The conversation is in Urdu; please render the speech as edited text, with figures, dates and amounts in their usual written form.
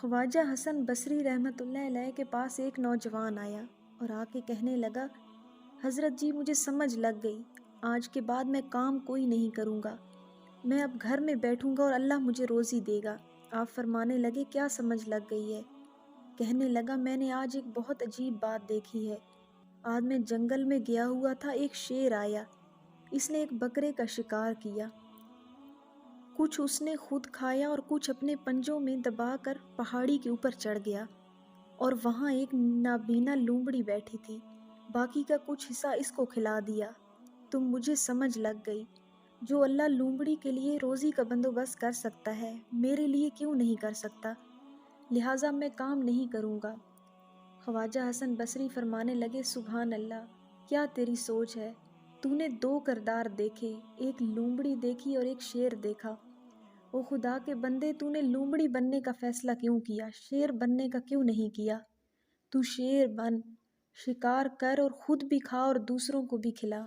خواجہ حسن بصری رحمۃ اللہ علیہ کے پاس ایک نوجوان آیا اور آ کے کہنے لگا، حضرت جی مجھے سمجھ لگ گئی، آج کے بعد میں کام کوئی نہیں کروں گا، میں اب گھر میں بیٹھوں گا اور اللہ مجھے روزی دے گا۔ آپ فرمانے لگے، کیا سمجھ لگ گئی ہے؟ کہنے لگا، میں نے آج ایک بہت عجیب بات دیکھی ہے۔ آج میں جنگل میں گیا ہوا تھا، ایک شیر آیا، اس نے ایک بکرے کا شکار کیا، کچھ اس نے خود کھایا اور کچھ اپنے پنجوں میں دبا کر پہاڑی کے اوپر چڑھ گیا، اور وہاں ایک نابینا لومڑی بیٹھی تھی، باقی کا کچھ حصہ اس کو کھلا دیا۔ تو مجھے سمجھ لگ گئی، جو اللہ لومڑی کے لیے روزی کا بندوبست کر سکتا ہے، میرے لیے کیوں نہیں کر سکتا؟ لہٰذا میں کام نہیں کروں گا۔ خواجہ حسن بصری فرمانے لگے، سبحان اللہ، کیا تیری سوچ ہے! تو نے دو کردار دیکھے، ایک لومڑی دیکھی اور ایک شیر دیکھا۔ او خدا کے بندے، تو نے لومڑی بننے کا فیصلہ کیوں کیا؟ شیر بننے کا کیوں نہیں کیا؟ تو شیر بن، شکار کر اور خود بھی کھا اور دوسروں کو بھی کھلا۔